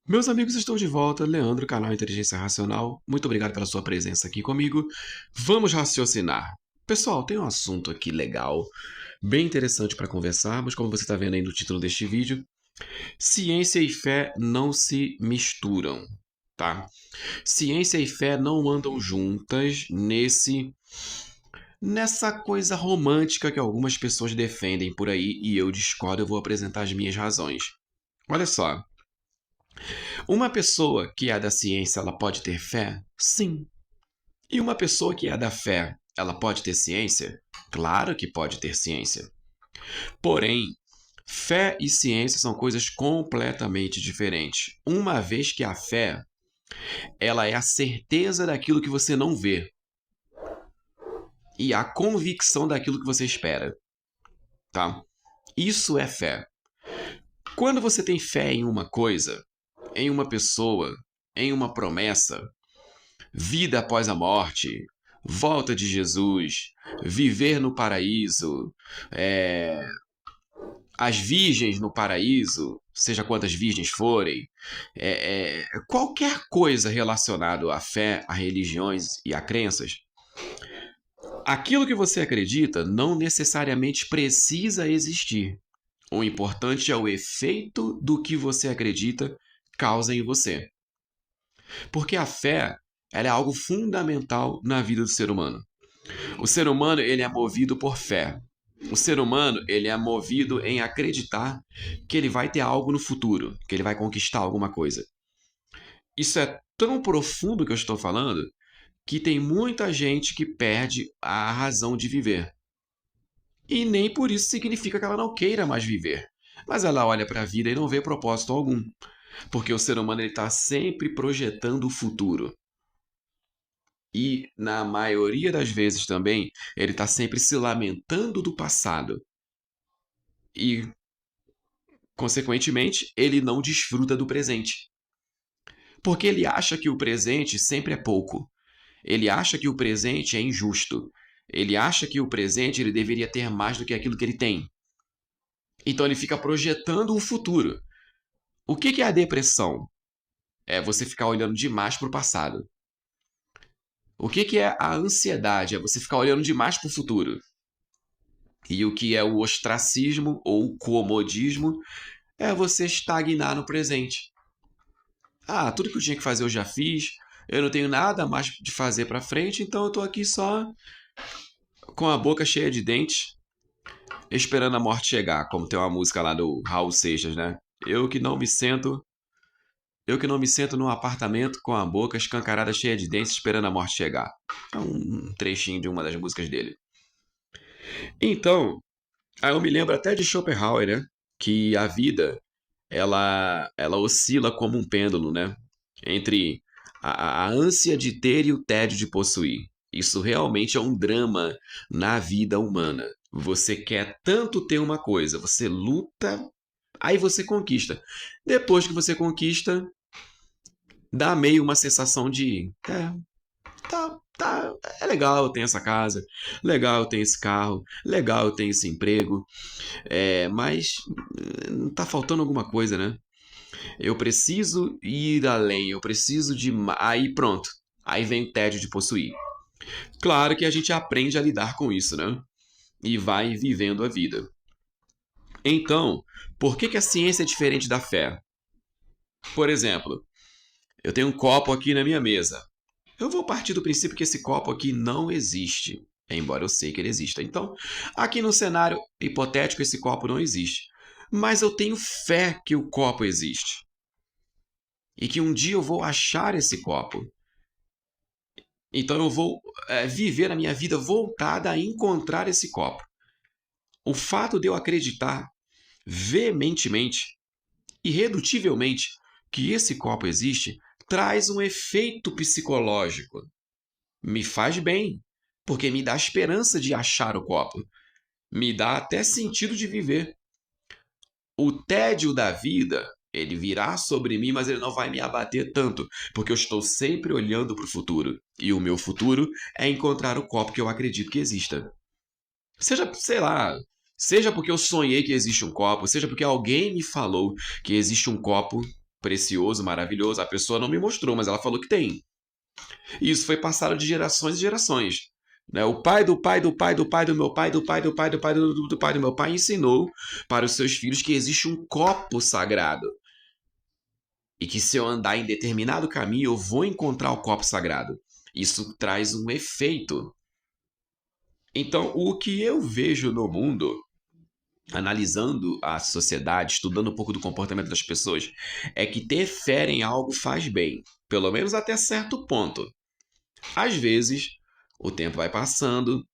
Meus amigos, estou de volta. Leandro, canal Inteligência Racional. Muito obrigado pela sua presença aqui comigo. Vamos raciocinar. Pessoal, tem um assunto aqui legal, bem interessante para conversarmos, como você está vendo aí no título deste vídeo. Ciência e fé não se misturam, tá? Ciência e fé não andam juntas nessa coisa romântica que algumas pessoas defendem por aí e eu discordo. Eu vou apresentar as minhas razões. Olha só. Uma pessoa que é da ciência, ela pode ter fé? Sim. E uma pessoa que é da fé, ela pode ter ciência? Claro que pode ter ciência. Porém, fé e ciência são coisas completamente diferentes. Uma vez que a fé, ela é a certeza daquilo que você não vê e a convicção daquilo que você espera, tá? Isso é fé. Quando você tem fé em uma coisa, em uma pessoa, em uma promessa, vida após a morte, volta de Jesus, viver no paraíso, as virgens no paraíso, seja quantas virgens forem, qualquer coisa relacionada à fé, a religiões e a crenças, aquilo que você acredita não necessariamente precisa existir. O importante é o efeito do que você acredita causa em você. Porque a fé, ela é algo fundamental na vida do ser humano. O ser humano, ele é movido por fé. O ser humano, ele é movido em acreditar que ele vai ter algo no futuro, que ele vai conquistar alguma coisa. Isso é tão profundo que eu estou falando que tem muita gente que perde a razão de viver. E nem por isso significa que ela não queira mais viver. Mas ela olha para a vida e não vê propósito algum. Porque o ser humano está sempre projetando o futuro. E, na maioria das vezes também, ele está sempre se lamentando do passado. E, consequentemente, ele não desfruta do presente. Porque ele acha que o presente sempre é pouco. Ele acha que o presente é injusto. Ele acha que o presente ele deveria ter mais do que aquilo que ele tem. Então ele fica projetando o futuro. O que é a depressão? É você ficar olhando demais para o passado. O que é a ansiedade? É você ficar olhando demais para o futuro. E o que é o ostracismo ou o comodismo é você estagnar no presente. Ah, tudo que eu tinha que fazer eu já fiz, eu não tenho nada mais de fazer para frente, então eu tô aqui só com a boca cheia de dentes, esperando a morte chegar, como tem uma música lá do Raul Seixas, né? Eu que não me sento, eu que não me sento num apartamento com a boca escancarada cheia de dentes esperando a morte chegar. É um trechinho de uma das músicas dele. Então, aí eu me lembro até de Schopenhauer, né? Que a vida, ela oscila como um pêndulo, né? Entre a ânsia de ter e o tédio de possuir. Isso realmente é um drama na vida humana. Você quer tanto ter uma coisa, você luta, aí você conquista. Depois que você conquista, dá meio uma sensação de tá, é legal eu tenho essa casa, legal eu tenho esse carro, legal eu tenho esse emprego, mas tá faltando alguma coisa, né? Eu preciso ir além, eu preciso de. Aí pronto. Aí vem o tédio de possuir. Claro que a gente aprende a lidar com isso, né? E vai vivendo a vida. Então, por que a ciência é diferente da fé? Por exemplo, eu tenho um copo aqui na minha mesa. Eu vou partir do princípio que esse copo aqui não existe, embora eu sei que ele exista. Então, aqui no cenário hipotético, esse copo não existe. Mas eu tenho fé que o copo existe. E que um dia eu vou achar esse copo. Então eu vou viver a minha vida voltada a encontrar esse copo. O fato de eu acreditar veementemente, irredutivelmente, que esse copo existe, traz um efeito psicológico. Me faz bem, porque me dá esperança de achar o copo. Me dá até sentido de viver. O tédio da vida, ele virá sobre mim, mas ele não vai me abater tanto, porque eu estou sempre olhando para o futuro. E o meu futuro é encontrar o copo que eu acredito que exista. Seja, sei lá, seja porque eu sonhei que existe um copo, seja porque alguém me falou que existe um copo, precioso, maravilhoso. A pessoa não me mostrou, mas ela falou que tem. E isso foi passado de gerações e gerações. Né? O pai do pai do pai do pai do meu pai, do pai do pai do pai do pai do meu pai, ensinou para os seus filhos que existe um copo sagrado. E que se eu andar em determinado caminho, eu vou encontrar o copo sagrado. Isso traz um efeito. Então, o que eu vejo no mundo, analisando a sociedade, estudando um pouco do comportamento das pessoas, é que ter fé em algo faz bem, pelo menos até certo ponto. Às vezes, o tempo vai passando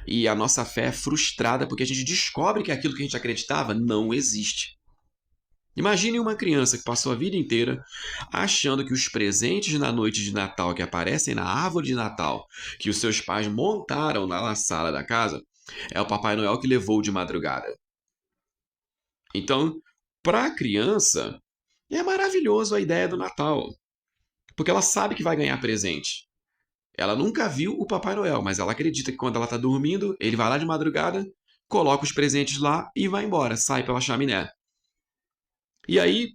e a nossa fé é frustrada porque a gente descobre que aquilo que a gente acreditava não existe. Imagine uma criança que passou a vida inteira achando que os presentes na noite de Natal que aparecem na árvore de Natal, que os seus pais montaram na sala da casa, é o Papai Noel que levou de madrugada. Então, para a criança, é maravilhoso a ideia do Natal, porque ela sabe que vai ganhar presente. Ela nunca viu o Papai Noel, mas ela acredita que quando ela está dormindo, ele vai lá de madrugada, coloca os presentes lá e vai embora, sai pela chaminé. E aí,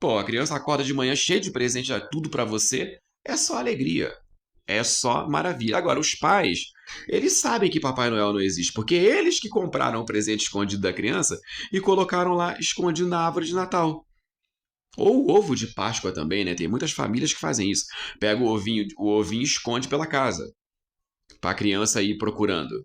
pô, a criança acorda de manhã cheia de presente, tudo para você, é só alegria, é só maravilha. Agora, os pais, eles sabem que Papai Noel não existe, porque eles que compraram o presente escondido da criança e colocaram lá escondido na árvore de Natal. Ou o ovo de Páscoa também, né? Tem muitas famílias que fazem isso. Pega o ovinho e esconde pela casa, para a criança ir procurando.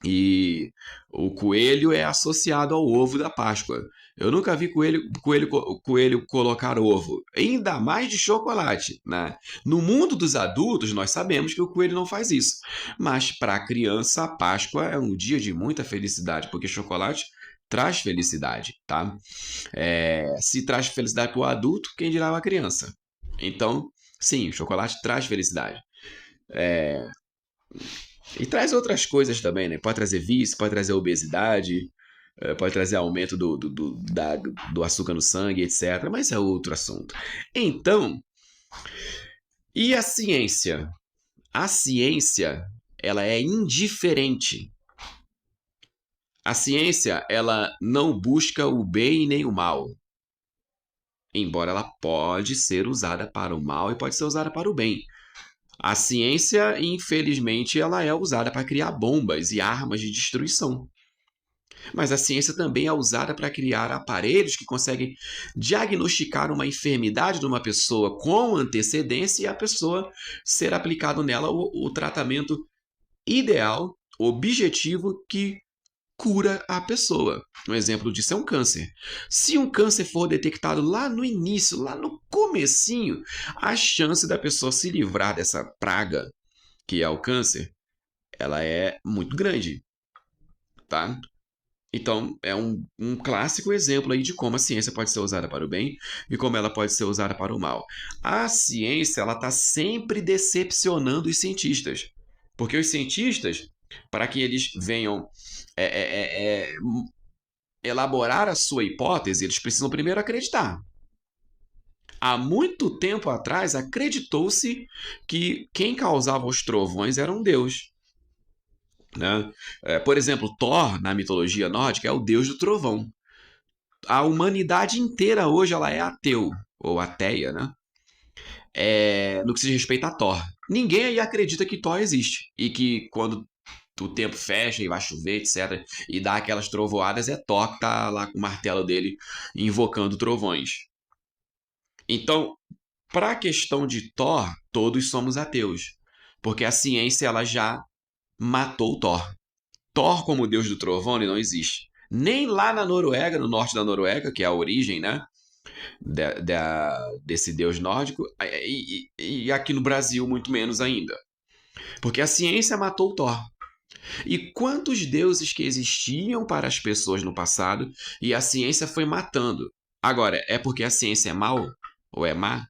E o coelho é associado ao ovo da Páscoa. Eu nunca vi coelho colocar ovo, ainda mais de chocolate, né? No mundo dos adultos, nós sabemos que o coelho não faz isso. Mas para a criança, a Páscoa é um dia de muita felicidade, porque chocolate traz felicidade, tá? Se traz felicidade para o adulto, quem dirá a criança? Então, sim, o chocolate traz felicidade. E traz outras coisas também, né? Pode trazer vício, pode trazer obesidade, pode trazer aumento do açúcar no sangue, etc. Mas é outro assunto. Então, e a ciência? A ciência, ela é indiferente. A ciência, ela não busca o bem nem o mal. Embora ela pode ser usada para o mal e pode ser usada para o bem. A ciência, infelizmente, ela é usada para criar bombas e armas de destruição. Mas a ciência também é usada para criar aparelhos que conseguem diagnosticar uma enfermidade de uma pessoa com antecedência e a pessoa ser aplicado nela o tratamento ideal, objetivo que cura a pessoa. Um exemplo disso é um câncer. Se um câncer for detectado lá no início, lá no comecinho, a chance da pessoa se livrar dessa praga que é o câncer, ela é muito grande, tá? Então, é um clássico exemplo aí de como a ciência pode ser usada para o bem e como ela pode ser usada para o mal. A ciência, ela está sempre decepcionando os cientistas. Porque os cientistas, para que eles venham elaborar a sua hipótese, eles precisam primeiro acreditar. Há muito tempo atrás, acreditou-se que quem causava os trovões era um deus. Né? Por exemplo, Thor, na mitologia nórdica, é o deus do trovão. A humanidade inteira hoje ela é ateu, ou ateia, né? No que se respeita a Thor. Ninguém aí acredita que Thor existe. E que quando o tempo fecha e vai chover, etc., e dá aquelas trovoadas, é Thor que tá lá com o martelo dele invocando trovões. Então, para a questão de Thor, todos somos ateus. Porque a ciência ela já matou Thor. Thor como deus do trovão ele não existe. Nem lá na Noruega, no norte da Noruega, que é a origem, né, desse deus nórdico, e aqui no Brasil muito menos ainda. Porque a ciência matou Thor. E quantos deuses que existiam para as pessoas no passado e a ciência foi matando? Agora, é porque a ciência é mal ou é má?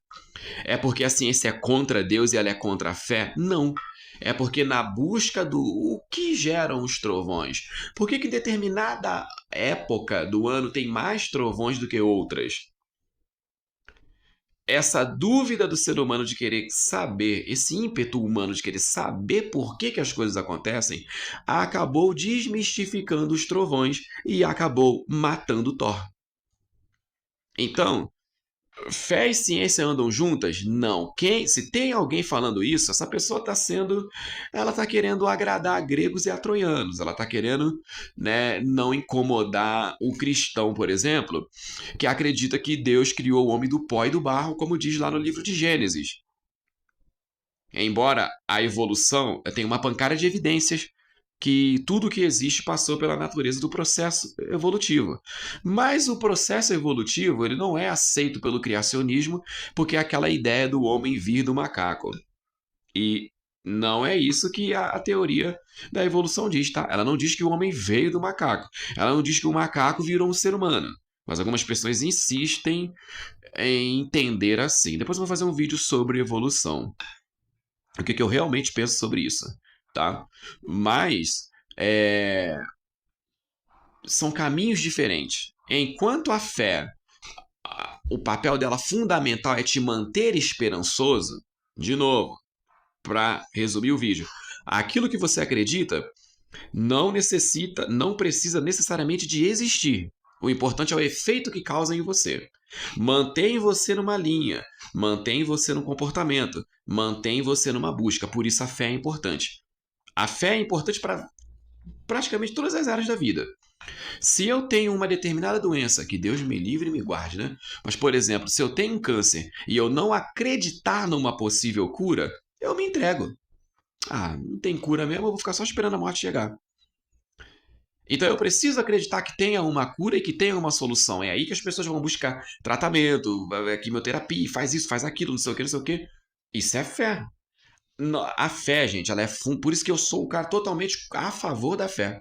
É porque a ciência é contra Deus e ela é contra a fé? Não. É porque na busca do o que geram os trovões. Por que em determinada época do ano tem mais trovões do que outras? Essa dúvida do ser humano de querer saber, esse ímpeto humano de querer saber por que as coisas acontecem, acabou desmistificando os trovões e acabou matando Thor. Então, fé e ciência andam juntas? Não. Se tem alguém falando isso, essa pessoa ela está querendo agradar a gregos e a troianos. Ela está querendo, né, não incomodar o cristão, por exemplo, que acredita que Deus criou o homem do pó e do barro, como diz lá no livro de Gênesis. Embora a evolução tenha uma pancada de evidências que tudo que existe passou pela natureza do processo evolutivo. Mas o processo evolutivo ele não é aceito pelo criacionismo porque é aquela ideia do homem vir do macaco. E não é isso que a teoria da evolução diz, tá? Ela não diz que o homem veio do macaco. Ela não diz que o macaco virou um ser humano. Mas algumas pessoas insistem em entender assim. Depois eu vou fazer um vídeo sobre evolução. O que eu realmente penso sobre isso, tá? Mas são caminhos diferentes. Enquanto a fé, o papel dela fundamental é te manter esperançoso, de novo, para resumir o vídeo, aquilo que você acredita não precisa necessariamente de existir. O importante é o efeito que causa em você. Mantém você numa linha, mantém você num comportamento, mantém você numa busca. Por isso a fé é importante. A fé é importante para praticamente todas as áreas da vida. Se eu tenho uma determinada doença, que Deus me livre e me guarde, né? Mas, por exemplo, se eu tenho um câncer e eu não acreditar numa possível cura, eu me entrego. Ah, não tem cura mesmo, eu vou ficar só esperando a morte chegar. Então eu preciso acreditar que tenha uma cura e que tenha uma solução. É aí que as pessoas vão buscar tratamento, quimioterapia, faz isso, faz aquilo, não sei o que, não sei o que. Isso é fé. A fé, gente, ela é por isso que eu sou um cara totalmente a favor da fé.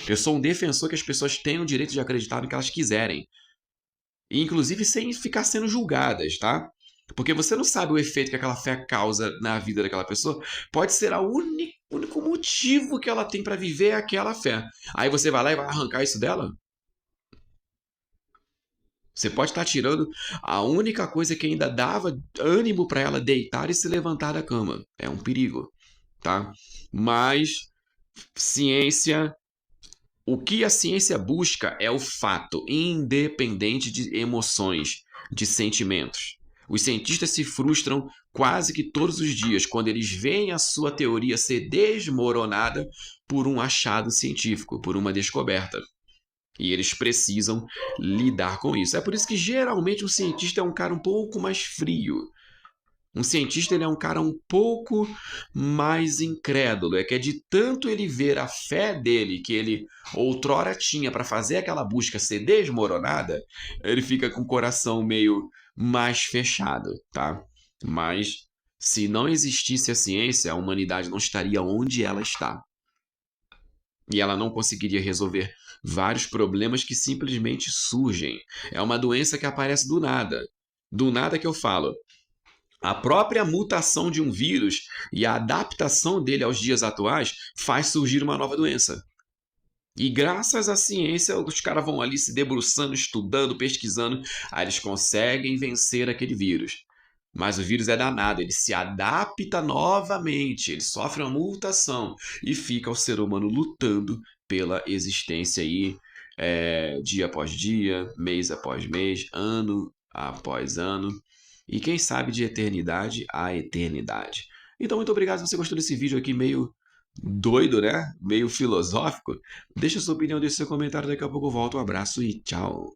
Eu sou um defensor que as pessoas tenham o direito de acreditar no que elas quiserem. E, inclusive, sem ficar sendo julgadas, tá? Porque você não sabe o efeito que aquela fé causa na vida daquela pessoa. Pode ser o único motivo que ela tem para viver aquela fé. Aí você vai lá e vai arrancar isso dela? Você pode estar tirando a única coisa que ainda dava ânimo para ela deitar e se levantar da cama. É um perigo, tá? Mas ciência, o que a ciência busca é o fato, independente de emoções, de sentimentos. Os cientistas se frustram quase que todos os dias quando eles veem a sua teoria ser desmoronada por um achado científico, por uma descoberta. E eles precisam lidar com isso. É por isso que geralmente o cientista é um cara um pouco mais frio. Um cientista ele é um cara um pouco mais incrédulo. É que é de tanto ele ver a fé dele, que ele outrora tinha para fazer aquela busca ser desmoronada, ele fica com o coração meio mais fechado, tá? Mas se não existisse a ciência, a humanidade não estaria onde ela está. E ela não conseguiria resolver vários problemas que simplesmente surgem. É uma doença que aparece do nada. Do nada que eu falo. A própria mutação de um vírus e a adaptação dele aos dias atuais faz surgir uma nova doença. E graças à ciência, os caras vão ali se debruçando, estudando, pesquisando, aí eles conseguem vencer aquele vírus. Mas o vírus é danado, ele se adapta novamente, ele sofre uma mutação e fica o ser humano lutando pela existência aí, dia após dia, mês após mês, ano após ano, e quem sabe de eternidade a eternidade. Então, muito obrigado se você gostou desse vídeo aqui meio doido, né? Meio filosófico. Deixa sua opinião, deixa seu comentário, daqui a pouco eu volto. Um abraço e tchau!